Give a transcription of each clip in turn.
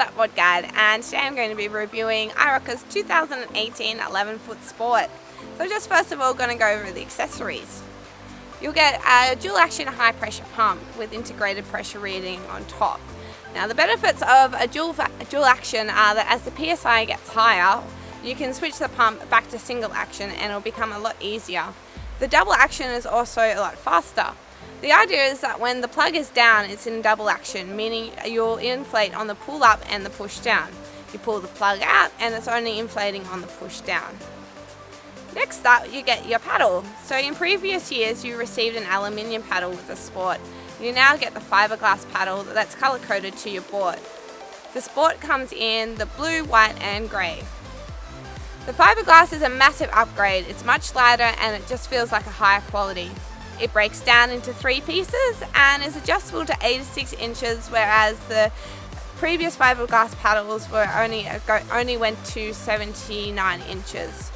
up, Board Guide, and today I'm going to be reviewing iRocker's 2018 11-foot Sport. So just first of all, going to go over the accessories. You'll get a dual action high pressure pump with integrated pressure reading on top. Now the benefits of a dual action are that as the PSI gets higher, you can switch the pump back to single action and it'll become a lot easier. The double action is also a lot faster. The idea is that when the plug is down, it's in double action, meaning you'll inflate on the pull up and the push down. You pull the plug out and it's only inflating on the push down. Next up, you get your paddle. So in previous years, you received an aluminium paddle with the Sport. You now get the fiberglass paddle that's color coded to your board. The Sport comes in the blue, white and grey. The fiberglass is a massive upgrade. It's much lighter and it just feels like a higher quality. It breaks down into 3 pieces and is adjustable to 86 inches, whereas the previous fiberglass paddles were only went to 79 inches.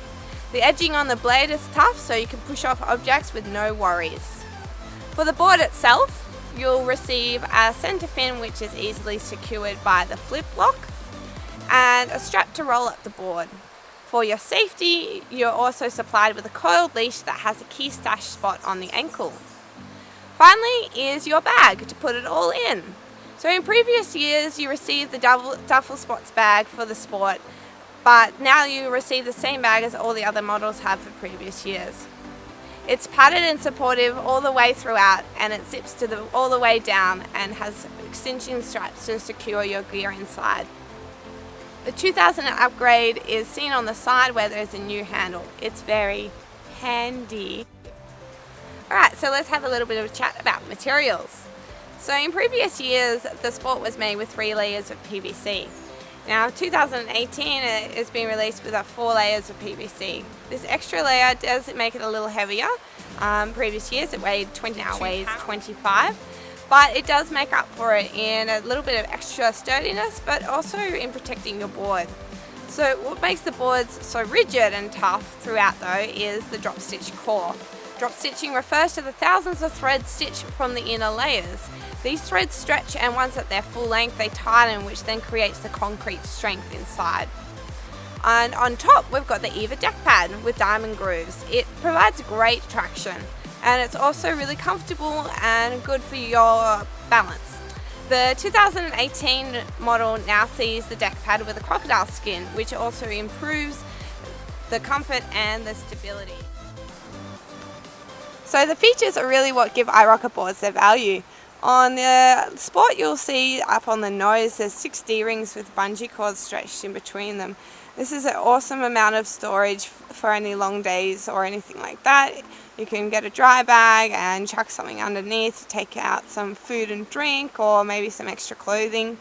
The edging on the blade is tough, so you can push off objects with no worries. For the board itself, you'll receive a center fin which is easily secured by the flip lock and a strap to roll up the board. For your safety, you're also supplied with a coiled leash that has a key stash spot on the ankle. Finally is your bag to put it all in. So in previous years you received the duffel spots bag for the Sport, but now you receive the same bag as all the other models have for previous years. It's padded and supportive all the way throughout, and it zips all the way down and has extension straps to secure your gear inside. The 2000 upgrade is seen on the side where there's a new handle. It's very handy. Alright, so let's have a little bit of a chat about materials. So in previous years, the Sport was made with 3 layers of PVC. Now 2018 it has been released with 4 layers of PVC. This extra layer does make it a little heavier. Previous years it weighed 20, now weighs 25. But it does make up for it in a little bit of extra sturdiness, but also in protecting your board. So what makes the boards so rigid and tough throughout though is the drop stitch core. Drop stitching refers to the thousands of threads stitched from the inner layers. These threads stretch, and once at their full length they tighten, which then creates the concrete strength inside. And on top we've got the EVA deck pad with diamond grooves. It provides great traction. And it's also really comfortable and good for your balance. The 2018 model now sees the deck pad with a crocodile skin, which also improves the comfort and the stability. So the features are really what give iRocker boards their value. On the Sport you'll see up on the nose there's 6 D-rings with bungee cords stretched in between them. This is an awesome amount of storage for any long days or anything like that. You can get a dry bag and chuck something underneath to take out some food and drink or maybe some extra clothing.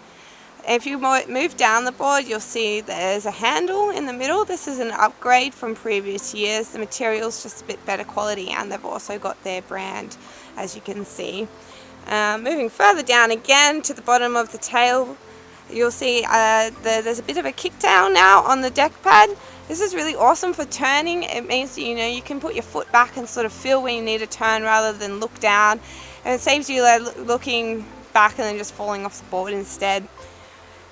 If you move down the board you'll see there's a handle in the middle. This is an upgrade from previous years. The material's just a bit better quality and they've also got their brand, as you can see. Moving further down again to the bottom of the tail, you'll see there's a bit of a kicktail now on the deck pad. This is really awesome for turning. It means that, you can put your foot back and sort of feel when you need to turn rather than look down, and it saves you looking back and then just falling off the board instead.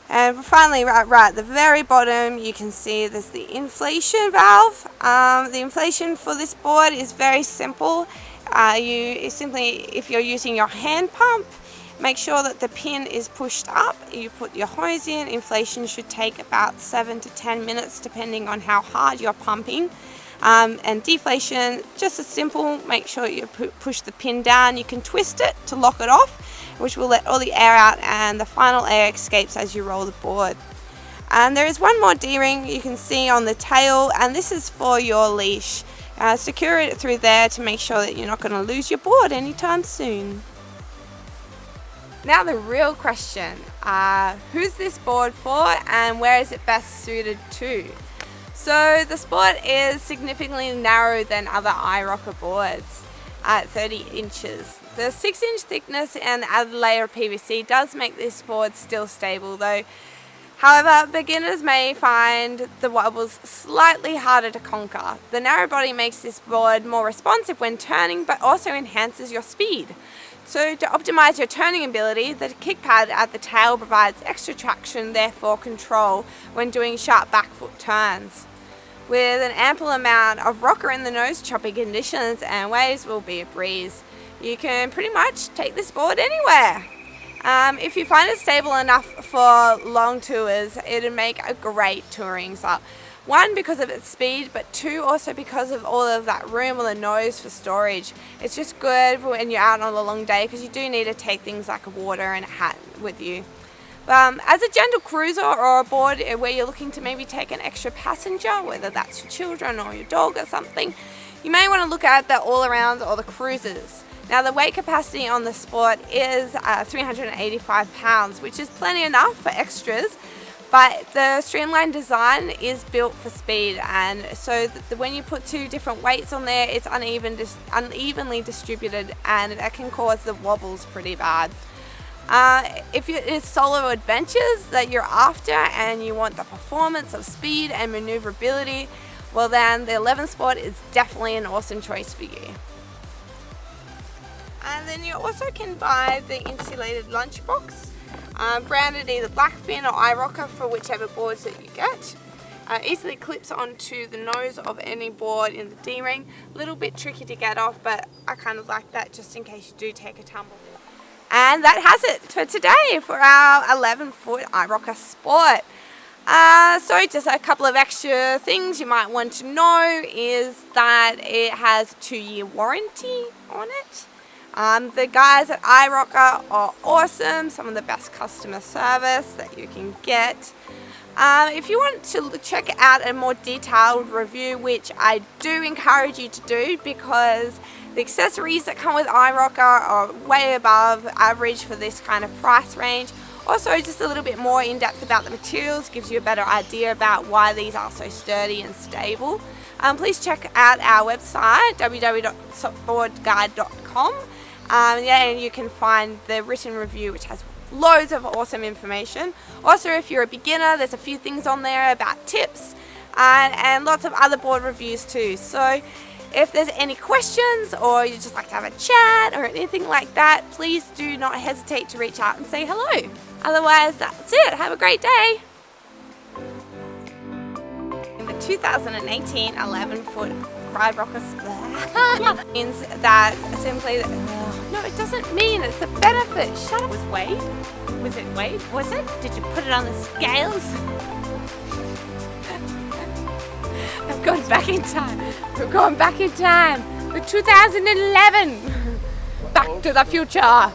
And finally, right at the very bottom, you can see there's the inflation valve. The inflation for this board is very simple. If you're using your hand pump, make sure that the pin is pushed up. You put your hose in. Inflation should take about 7 to 10 minutes depending on how hard you're pumping. And deflation, just as simple. Make sure you push the pin down. You can twist it to lock it off, which will let all the air out, and the final air escapes as you roll the board. And there is one more D-ring you can see on the tail, and this is for your leash. Secure it through there to make sure that you're not going to lose your board anytime soon. Now the real question, who's this board for and where is it best suited to? So the Sport is significantly narrower than other iRocker boards at 30 inches. The 6-inch thickness and added layer of PVC does make this board still stable though. However, beginners may find the wobbles slightly harder to conquer. The narrow body makes this board more responsive when turning, but also enhances your speed. So to optimize your turning ability, the kick pad at the tail provides extra traction, therefore control when doing sharp back foot turns. With an ample amount of rocker in the nose, choppy conditions and waves will be a breeze. You can pretty much take this board anywhere. If you find it stable enough for long tours, it'll make a great touring SUP. One, because of its speed, but two, also because of all of that room on the nose for storage. It's just good when you're out on a long day because you do need to take things like water and a hat with you. As a gentle cruiser or a board where you're looking to maybe take an extra passenger, whether that's your children or your dog or something, you may want to look at the all-arounds or the cruisers. Now the weight capacity on the Sport is 385 pounds, which is plenty enough for extras. But the streamlined design is built for speed, and so when you put two different weights on there, it's unevenly distributed, and that can cause the wobbles pretty bad. If it's solo adventures that you're after and you want the performance of speed and maneuverability, well then the 11 Sport is definitely an awesome choice for you. And then you also can buy the insulated lunchbox. Branded either Blackfin or iRocker for whichever boards that you get. Easily clips onto the nose of any board in the D-ring. A little bit tricky to get off, but I kind of like that just in case you do take a tumble. And that has it for today for our 11-foot iRocker Sport. So just a couple of extra things you might want to know is that it has a 2-year warranty on it. The guys at iRocker are awesome, some of the best customer service that you can get. If you want to check out a more detailed review, which I do encourage you to do because the accessories that come with iRocker are way above average for this kind of price range. Also just a little bit more in depth about the materials gives you a better idea about why these are so sturdy and stable. Please check out our website www.supboardguide.com. And you can find the written review, which has loads of awesome information. Also, if you're a beginner, there's a few things on there about tips and lots of other board reviews too. So if there's any questions or you just like to have a chat or anything like that, please do not hesitate to reach out and say hello. Otherwise, that's it. Have a great day. In the 2018 11-foot iRocker means that simply no, it doesn't mean it's the benefit. Shut up. Was Wade? Was it Wade? Was it? Did you put it on the scales? I've gone back in time. We're going back in time. The 2011. Back to the future.